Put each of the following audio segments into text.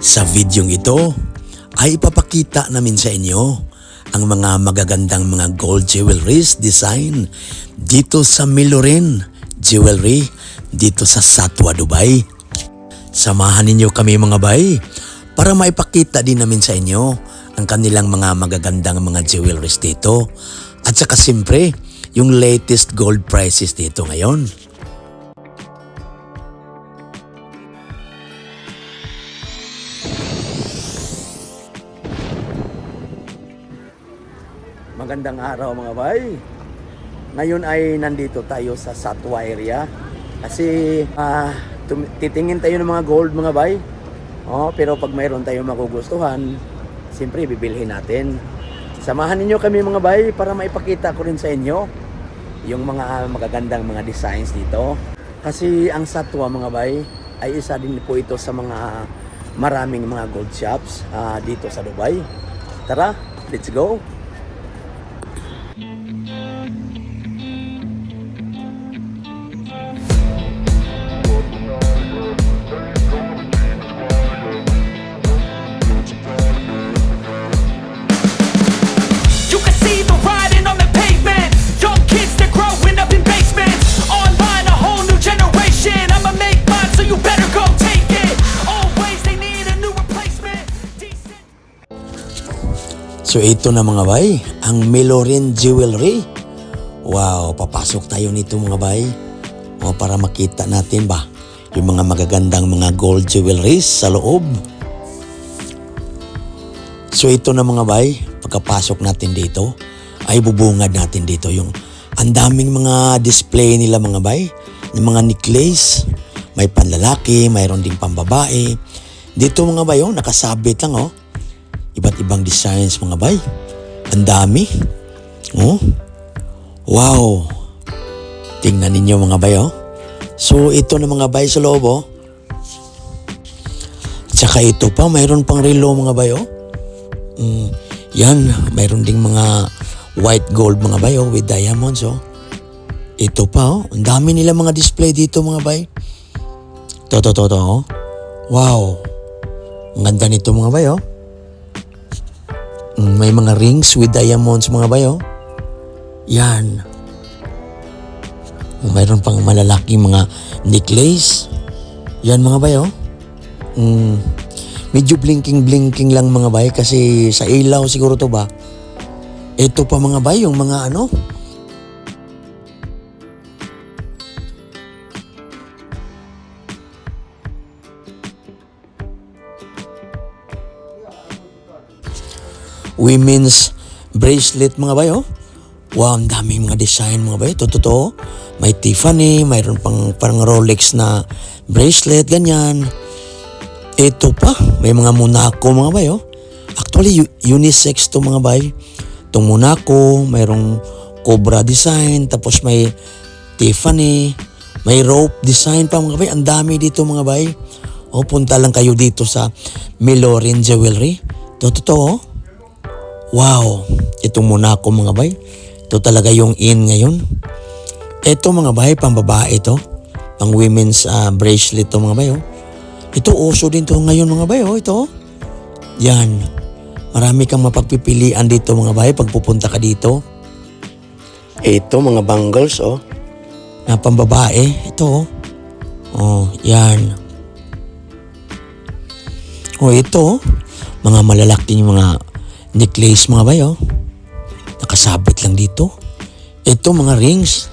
Sa videong ito ay ipapakita namin sa inyo ang mga magagandang mga gold jewelries design dito sa Milorin Jewelry dito sa Satwa, Dubai. Samahan ninyo kami mga bay para maipakita din namin sa inyo ang kanilang mga magagandang mga jewelries dito at saka siyempre yung latest gold prices dito ngayon. Magandang araw mga bay. Ngayon ay nandito tayo sa Satwa area kasi titingin tayo ng mga gold mga bay. Pero pag mayroon tayong magugustuhan, siyempre bibilhin natin. Samahan ninyo kami mga bay para maipakita ko rin sa inyo yung mga magagandang mga designs dito. Kasi ang Satwa mga bay ay isa din po ito sa mga maraming mga gold shops dito sa Dubai. Tara, let's go! So ito na mga bay, ang Milorin Jewelry. Wow, papasok tayo nito mga bay. Para makita natin ba yung mga magagandang mga gold jewelries sa loob. So ito na mga bay, pagkapasok natin dito ay bubungad natin dito yung ang daming mga display nila mga bay, yung mga necklace, may panlalaki, mayroon ding pambabae. Dito mga bay nakasabit lang iba't ibang designs mga bay. Ang dami. Wow. Tingnan ninyo mga bay So ito na mga bay sa loob Tsaka ito pa, mayroon pang relo mga bay Yan, mayroon ding mga white gold mga bay with diamonds Ito pa ang dami nila mga display dito mga bay. To Wow. Ang ganda nito mga bay May mga rings with diamonds mga bay Yan. Mayroon pang malalaking mga necklace. Yan mga bay Medyo blinking lang mga bay kasi sa ilaw siguro to ba. Ito pa mga bay yung mga women's bracelet mga bay Wow, ang daming mga design mga bay. Totoo. May Tiffany, mayroon pang parang Rolex na bracelet, ganyan. Ito pa, may mga Monaco mga bay Actually, unisex to mga bay. Itong Monaco, mayroong Cobra design, tapos may Tiffany, may rope design pa mga bay. Ang dami dito mga bay. Punta lang kayo dito sa Milorin Jewelry. Totoo. Wow, itong Monaco mga bay. Ito talaga yung in ngayon. Ito mga bay, pang babae ito. Pang women's bracelet to mga bay Ito uso din to ngayon mga bay ito. Yan. Marami kang mapagpipilian dito mga bay pag pupunta ka dito. Ito mga bangles na pang babae. Ito yan. Ito mga malalaking mga necklace mga bay nakasabit lang dito. Ito mga rings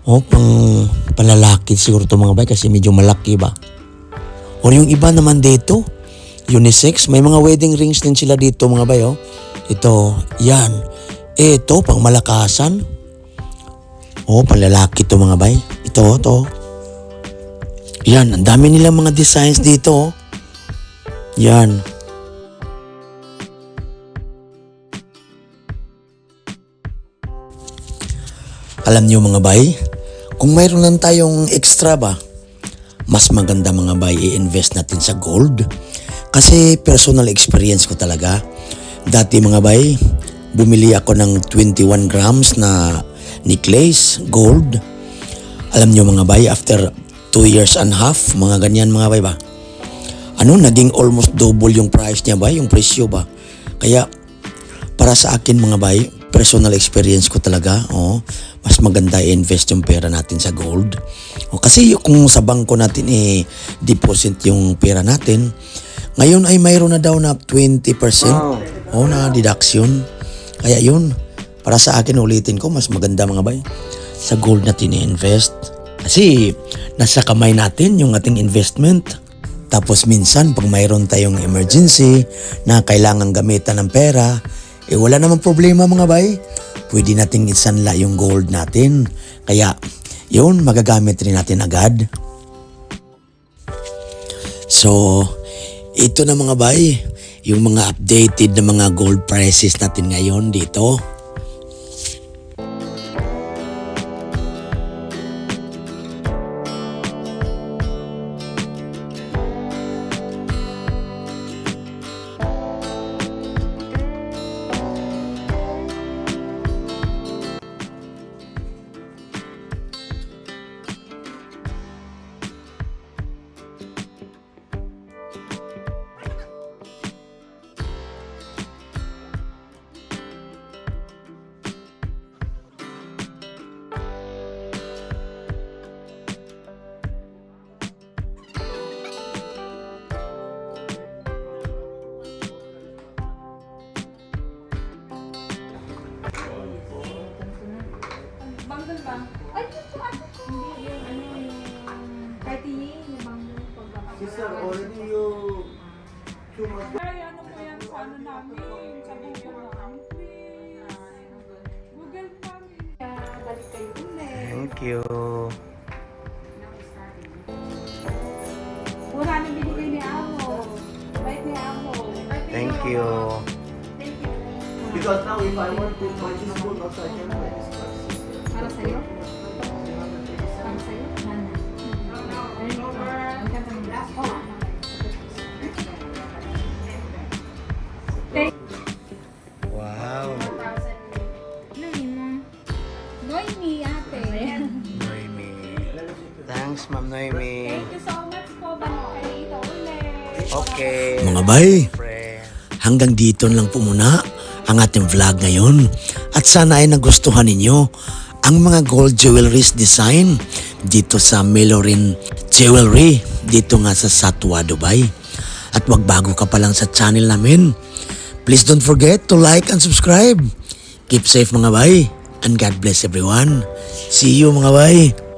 pang panlalaki siguro to mga bay kasi medyo malaki ba. Yung iba naman dito unisex, may mga wedding rings din sila dito mga bay Ito, yan. Ito pang malakasan. Panlalaki to mga bay. Ito. Yan, ang dami nilang mga designs dito Yan. Alam niyo mga bay, kung mayroon lang tayong extra ba, mas maganda mga bay i-invest natin sa gold. Kasi personal experience ko talaga. Dati mga bay, bumili ako ng 21 grams na necklace, gold. Alam niyo mga bay, after 2 years and a half, mga ganyan mga bay ba, naging almost double yung price niya ba, yung presyo ba. Kaya para sa akin mga bay, personal experience ko talaga, mas maganda i-invest yung pera natin sa gold. Kasi kung sa bangko natin deposit yung pera natin, ngayon ay mayroon na daw na 20% na deduction. Kaya yun, para sa akin ulitin ko, mas maganda mga bay, sa gold natin i-invest. Kasi nasa kamay natin yung ating investment. Tapos minsan pag mayroon tayong emergency na kailangan gamitan ng pera, wala namang problema mga bay. Pwede nating isanla yung gold natin. Kaya yun, magagamit rin natin agad. So, ito na mga bay, yung mga updated na mga gold prices natin ngayon dito. Banggal ba? Ay, ito ano ko. Hindi yung ano yung kahit yung banggal pag Sister, already you too much. ay, ano po yan sa ano namin, sa Google namin, please. Google namin. Balik kayo ulit. Thank you. Wala nang binigay ni Amo. Bait ni Amo. Thank you. Thank you. Because now if I want to buy this gold also I can buy this glass. Para sa'yo? Para sa'yo? Nana. Ang ganda ng glass. Oh. Wow. Noemi. Noemi, ate. Noemi. Thanks, Ma'am Noemi. Thank you so much po. Balik kayo dito ulit. Okay. Mga bay, hanggang dito lang po muna ang ating vlog ngayon. At sana ay nagustuhan ninyo ang mga gold jewelries design dito sa Melorin Jewelry dito nga sa Satwa, Dubai. At wag bago ka pa lang sa channel namin, please don't forget to like and subscribe. Keep safe mga bay, and God bless everyone. See you mga bay.